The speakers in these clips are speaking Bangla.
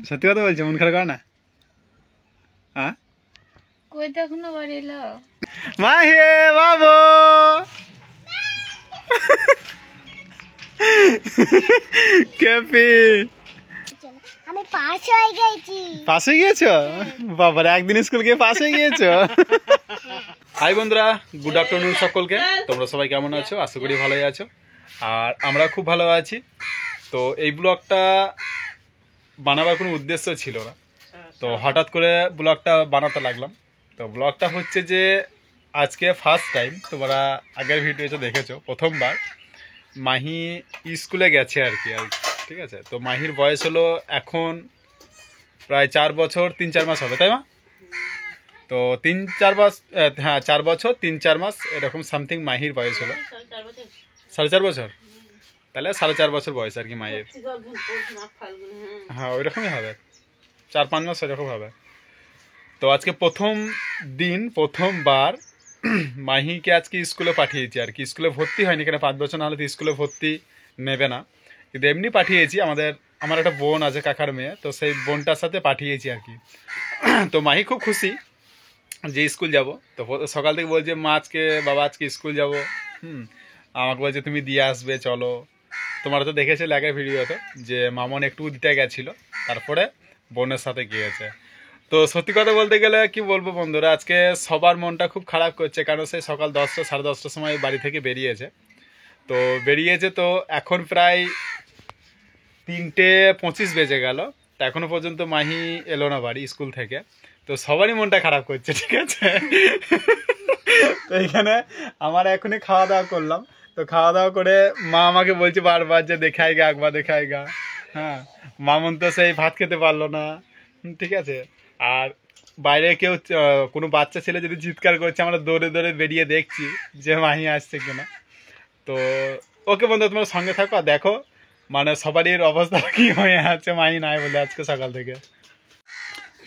সত্যি কথা বলছো, মন খারাপ করে না? হ্যাঁ, কই তো এখনো বাড়ি এলো? মাহি বাবু কেপি আমি পাস হয়ে গেছি। পাস হয়ে গিয়েছো? বাবারে, একদিন স্কুল গিয়ে পাস হয়ে গিয়েছো। হাই বন্ধুরা, গুড আফটারনুন সকলকে। তোমরা সবাই কেমন আছো? আশা করি ভালোই আছো, আর আমরা খুব ভালো আছি। তো এই ব্লগটা বানাবার কোনো উদ্দেশ্য ছিল না, তো হঠাৎ করে ব্লগটা বানাতে লাগলাম। তো ব্লগটা হচ্ছে যে আজকে ফার্স্ট টাইম, তোমরা আগের ভিডিওতে দেখেছো, প্রথমবার মাহি স্কুলে গেছে আর কি। ঠিক আছে, তো মাহির বয়স হলো এখন প্রায় 4 বছর 3-4 মাস হবে, তাই মা? তো 3-4 মাস, হ্যাঁ 4 বছর 3-4 মাস এরকম সামথিং মাহির বয়স হলো। 4.5 বছর, তাহলে 4.5 বছর বয়স আর কি মায়ের। হ্যাঁ ওইরকমই হবে, 4-5 মাস ওইরকম হবে। তো আজকে প্রথম দিন, প্রথমবার মাহিকে আজকে স্কুলে পাঠিয়েছি আর কি। স্কুলে ভর্তি হয়নি, কেন 5 বছর না হলে তো স্কুলে ভর্তি নেবে না, কিন্তু এমনি পাঠিয়েছি। আমার একটা বোন আছে, কাকার মেয়ে, তো সেই বোনটার সাথে পাঠিয়েছি আর কি। তো মাহি খুব খুশি যে স্কুল যাব। তো সকাল থেকে বলছে মা আজকে, বাবা আজকে স্কুল যাব। আমাকে বলছে তুমি দিয়ে আসবে, চলো। তোমরা তো দেখেছিলে আগের ভিডিওতে যে মামন একটু দিতে গেছিলো, তারপরে বোনের সাথে গিয়েছে। তো সত্যি কথা বলতে গেলে কি বলবো বন্ধুরা, আজকে সবার মনটা খুব খারাপ করছে, কারণ সে সকাল 10টা 10:30টার সময় বাড়ি থেকে বেরিয়েছে। তো এখন প্রায় 3:25 বেজে গেল, তো এখনো পর্যন্ত মাহি এলো না বাড়ি স্কুল থেকে। তো সবারই মনটা খারাপ করছে, ঠিক আছে। তো এখানে আমার এখনই খাওয়া দাওয়া করলাম। তো খাওয়া দাওয়া করে মা আমাকে বলছে বারবার যে দেখাইগা, একবার দেখাইগা। হ্যাঁ, মামুন তো সেই ভাত খেতে পারলো না, ঠিক আছে। আর বাইরে কেউ কোনো বাচ্চা ছেলে যদি চিৎকার করছে, আমরা দৌড়ে দৌড়ে বেরিয়ে দেখছি যে মাহি আসছে কিনা। তো ওকে বন্ধু, তোমার সঙ্গে থাকো আর দেখো মানে সবারই অবস্থা কি হয়ে আছে মাহি নাই বলে আজকে সকাল থেকে।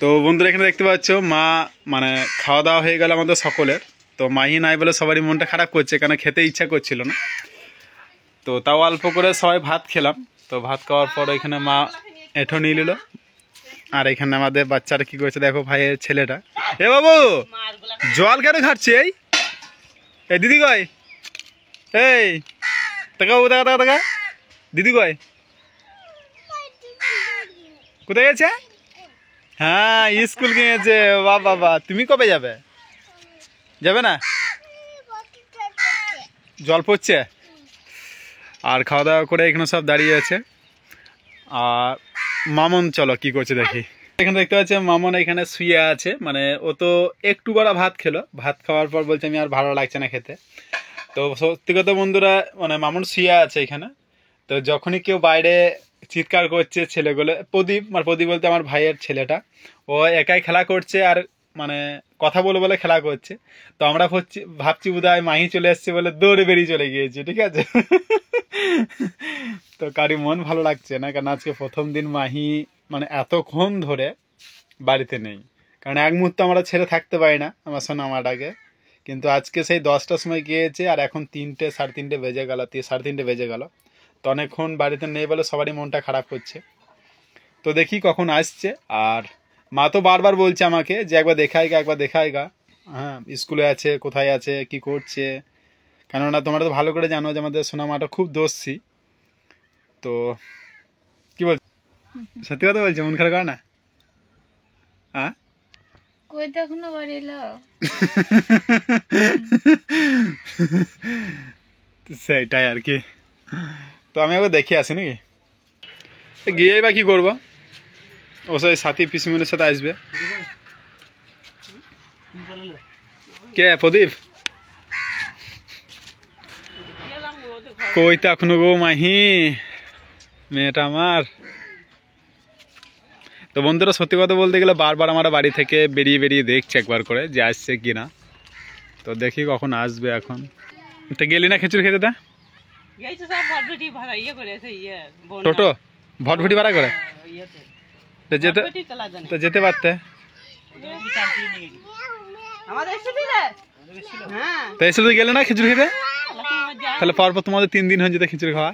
তো বন্ধুরা এখানে দেখতে পাচ্ছ মা মানে খাওয়া দাওয়া হয়ে গেল আমাদের সকলের। তো মাহি নাই বলে সবারই মনটা খারাপ করছে, কেন খেতে ইচ্ছা করছিল না। তো তাও অল্প করে সবাই ভাত খেলাম। তো ভাত খাওয়ার পর এখানে মা এঁঠো নিয়ে নিল। আর এখানে আমাদের বাচ্চারা কি করছে দেখো, ভাইয়ের ছেলেটা। এ বাবু, জল কেন খাচ্ছে? এই দিদি কয়? এই টাকা বাবু, টাকা টাকা টাকা, দিদি কয়? কোথায় গেছে? হ্যাঁ স্কুল গিয়েছে। বাবা, তুমি কবে যাবে? যাবে না? জল পড়ছে। আর খাওয়া দাওয়া করে এখানে সব দাঁড়িয়ে আছে। আর মামন চলো কি করছে দেখি। এখানে দেখতে পাচ্ছি মামন এখানে শুয়ে আছে, মানে ও তো একটু বেলা ভাত খেলো, ভাত খাওয়ার পর বলছে আমি আর ভালো লাগছে না খেতে। তো সত্যি কথা বন্ধুরা, মানে মামন শুয়ে আছে এখানে। তো যখনই কেউ বাইরে চিৎকার করছে ছেলেগুলো, প্রদীপ বলতে আমার ভাইয়ের ছেলেটা, ও একাই খেলা করছে আর মানে কথা বলে বলে খেলা করছে। তো আমরা ভাবছি বোধহয় মাহি চলে আসছে বলে দৌড়ে বেরিয়ে চলে গিয়েছে, ঠিক আছে। তো কারি মন ভালো লাগছে না, কারণ আজকে প্রথম দিন মাহি মানে এতক্ষণ ধরে বাড়িতে নেই। কারণ এক মুহূর্তে আমরা ছেড়ে থাকতে পারি না আমার সোনা আমাটাকে। কিন্তু আজকে সেই 10টার সময় গিয়েছে, আর এখন 3টে 3:30 বেজে গেল, 3:30 বেজে গেল। তো অনেকক্ষণ বাড়িতে নেই বলে সবারই মনটা খারাপ করছে। তো দেখি কখন আসছে। আর মা তো বারবার বলছে আমাকে যে একবার দেখাইগা, একবার দেখাইগা। হ্যাঁ, স্কুলে আছে, কোথায় আছে, কি করছে। কেননা তোমরা তো ভালো করে জানো যে আমাদের সোনা মাটা খুব দোষী। তো কি বল, সত্যি কথা বলছো, মন খারাপ করে না? হ্যাঁ, কই তো এখনো বাড়ি এলো? সেইটাই আর কি। তো আমি একবার দেখে আসি নাকি, গিয়ে বা কি করবো, ও সেই সাথী পিসিমনের সাথে আসবে। কে প্রদীপ? কই তো এখনো গো মাহি, মেয়েটা আমার। তো বন্ধুরা সত্যি কথা বলতে গেলে বারবার আমরা বাড়ি থেকে বেরিয়ে বেরিয়ে দেখছি একবার করে যে আসছে কিনা। তো দেখি কখন আসবে এখন। তো গেলি না খিচুড়ি খেতে? তা টোটো ভটভটি ভাড়া করে তো যেতে পারতে। তো এসে তো গেলে না খিচুড়ি খেতে, তাহলে পরপর তোমাদের 3 দিন হয়ে যেত খিচুড়ি খাওয়া।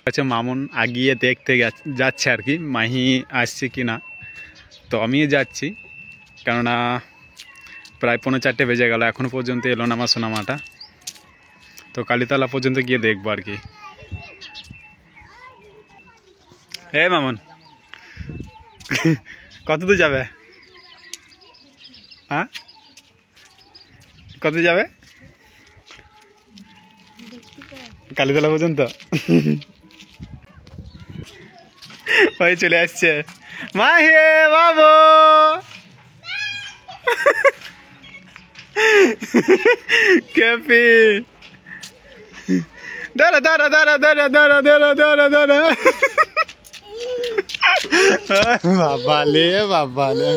আচ্ছা, মামুন আগিয়ে দেখতে যাচ্ছে আর কি মাহি আসছে কি না। তো আমিও যাচ্ছি, কেননা প্রায় 3:45 বেজে গেল, এখনো পর্যন্ত এলো না আমার সোনামাটা। তো কালীতলা পর্যন্ত গিয়ে দেখবো আর কি। মামুন কত দূর যাবে? হ্যাঁ, কত যাবে? কালীতলা পর্যন্ত? ওই চলে আসছে মাহি বাবু। কেপি দাঁড়া দাঁড়া দাঁড়া দাঁড়া দাঁড়া দাঁড়া দাঁড়া দাঁড়া। বাবালে বাবালে,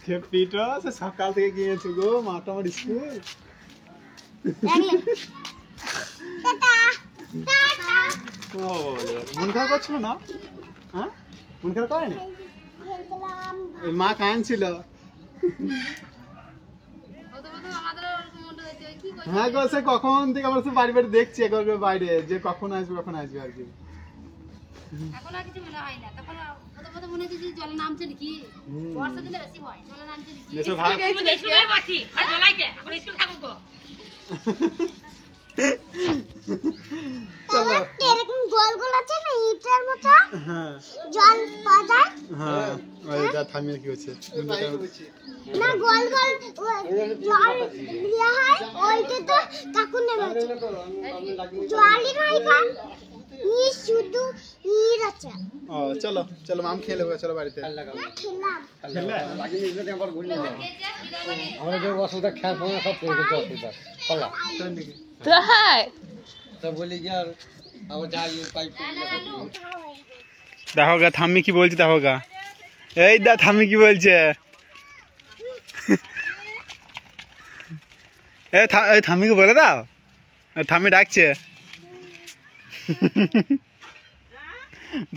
কেপিটা সে সকাল থেকে গিয়েছে গো মাতামার স্কুল। মন খারাপ করছিল না? হ্যাঁ, মন খারাপ করেনি? মা কাঁদছিল। হ্যাঁ গো, সে কখন থেকে আমরা বাড়ি বাড়ি দেখছি একবার বাইরে যে কখন আসবে কখন আসবে আর কি। এখন আর কিছু মনে হয় না, তখন প্রথম মনে হচ্ছে যে জলে নামছে নাকি, বর্ষা দিনে বেশি হয়, জলে নামছে নাকি। স্কুলে বাকি আর জলাইতে এখন স্কুল থাকুক গো। চলো, এরকম গোল গোল আছে না ইটার মতো, হ্যাঁ জল পাওয়া যায়। হ্যাঁ, ওইটা থামিয়ে কি হচ্ছে না, গোল গোল জল দিয়া হয়, ওইটা তো কাকু নেবে জলই নাই পা, ই শুধু ইর আছে। ও চলো চলো, মাম খেলে হবে, চলো বাড়িতে। না, খেলাম আমরা যে অসুবিধা খেয়াল ফোনে সব পেয়ে গেছে অসুবিধা কলা তো বলি কি আর আবার যাই পাইপ দেখো গা থামি কি বলছে, দেখো গা এই দা থামি কি বলছে। এই থামিকে বলে দাও, থামি ডাকছে।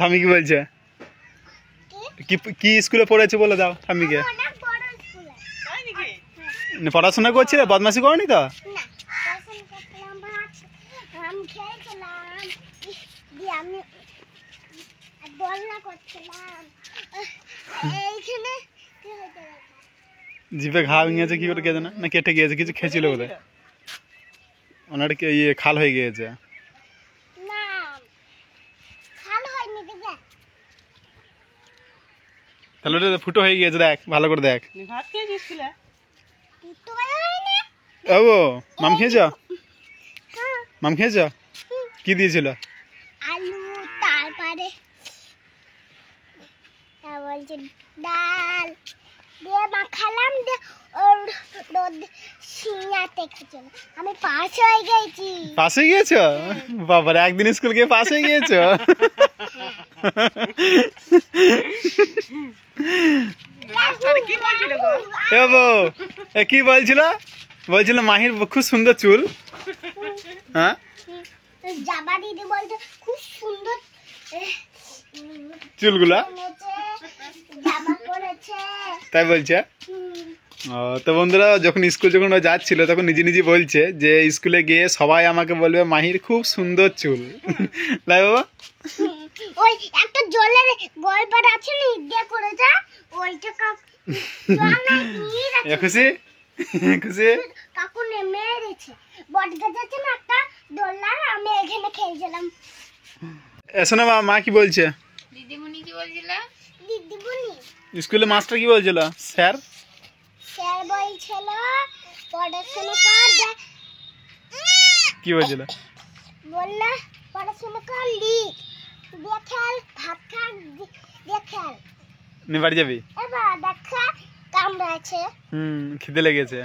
থামি কি বলছে? কি কি স্কুলে পড়েছে বলে দাও থামিকে। অনেক বড় স্কুলে পড়াশোনা করছিলে, বদমাশি করনি তো? না, পছন্দ করলাম ভাত, আমি খেয়েছিলাম, দিয়ে আমি দোলনা করছিলাম। এইখানে কি হতে জিভে ঘা ভেঙেছে কি করে কে জানে, না কেটে গিয়েছে, কিছু খেয়েছিল বোধহয়, ওনার কি ইয়ে খাল হয়ে গিয়েছে। না, খাল হয়নি দেখে, তাহলে ওটা ফুটো হয়ে গিয়েছে, দেখ ভালো করে দেখ। তো হয়নি। ও মাম খেয়েছ? হ্যাঁ, মাম খেয়েছ? কি দিয়েছিল? আলু, তারপরে বলছে ডাল দিয়ে মাখালাম, দিয়ে ওর রোদ শিঙাতে খেয়েছিল। আমি পাস হয়ে গেছি। পাস হয়ে গিয়েছ? বাবার একদিন স্কুল গিয়ে পাস হয়ে গিয়েছ? কি বলছিল? বলছিল মাহির খুব সুন্দর চুল। হ্যাঁ, জামা দিদি বলছে খুব সুন্দর চুলগুলা এনেছে, জামা পরেছে। তাই বলছে। তো বন্ধুরা, যখন ও যাচ্ছিল তখন নিজে নিজে বলছে যে স্কুলে গিয়ে সবাই আমাকে বলবে মাহির খুব সুন্দর চুল। লাই বাবা, ওই একটা জলের গল্পটা আছে না, দিয়ে করেছে ওইটা খুশি খুশি কাকু নেমে রেখেছে। বট গাছ আছে না একটা দোলনা, আমি এখানে খেলছিলাম। এসো না মা কি বলছে? দিদিমণি কি বলছিল? দিদি বলি স্কুলে মাস্টার কি বলছিল? স্যার স্যার বলছিল পড়াশোনা কর, কি বলছিল? বললে পড়াশোনা কর, লিখ, দিয়ে খেল, ভাত খা, দিয়ে খেল। নি বাড়ি যাবি? এবার দেখা কামড়াচ্ছে খিদে লেগেছে।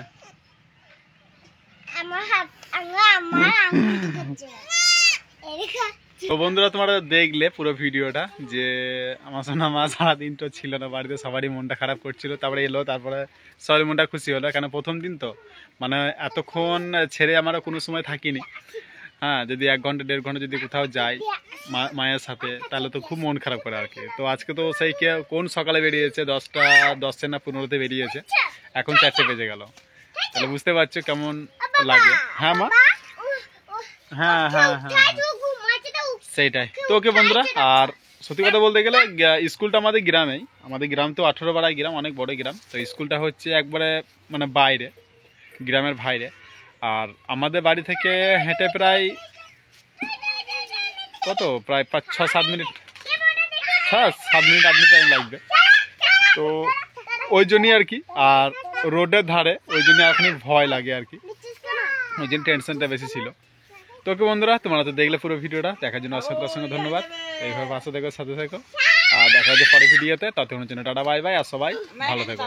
আমার হাত, আমার আঙুল খাচ্ছে। তো বন্ধুরা, তোমরা দেখলে পুরো ভিডিওটা যে আমার সোনা মা সারাদিন তো ছিল না বাড়িতে, সবারই মনটা খারাপ করছিল, তারপরে এলো, তারপরে সবারই মনটা খুশি হলো, কেন প্রথম দিন তো, মানে এতক্ষণ ছেড়ে আমরা কোনো সময় থাকিনি। হ্যাঁ, যদি 1 ঘন্টা 1.5 ঘন্টা যদি কোথাও যাই মায়ের সাথে, তাহলে তো খুব মন খারাপ করে আর কি। তো আজকে তো সেই কোন সকালে বেরিয়েছে 10টা 10 না 15তে বেরিয়েছে, এখন 4টে বেজে গেল, তাহলে বুঝতে পারছো কেমন লাগে। হ্যাঁ মা, হ্যাঁ হ্যাঁ হ্যাঁ সেইটাই তো ওকে বন্ধুরা। আর সত্যি কথা বলতে গেলে স্কুলটা আমাদের গ্রামেই, আমাদের গ্রাম তো 18 পাড়ায় গ্রাম, অনেক বড় গ্রাম। তো স্কুলটা হচ্ছে একবারে মানে বাইরে, গ্রামের বাইরে। আর আমাদের বাড়ি থেকে হেঁটে প্রায় কত, প্রায় 5-6-7 মিনিট, 7 মিনিট 8 মিনিট টাইম লাগবে। তো ওই জন্যই আর কি, আর রোডের ধারে ওই জন্য এখনই ভয় লাগে আর কি, ওই জন্য টেনশনটা বেশি ছিল। তো ওকে বন্ধুরা, তোমরা তো দেখলে পুরো ভিডিওটা, দেখার জন্য অসংখ্য অসংখ্য ধন্যবাদ। এইভাবে পাশে থেকো, সাথে থেকো, আর দেখা হচ্ছে পরের ভিডিওতে। ততক্ষণের জন্য টাটা বাই বাই, আর সবাই ভালো থেকো।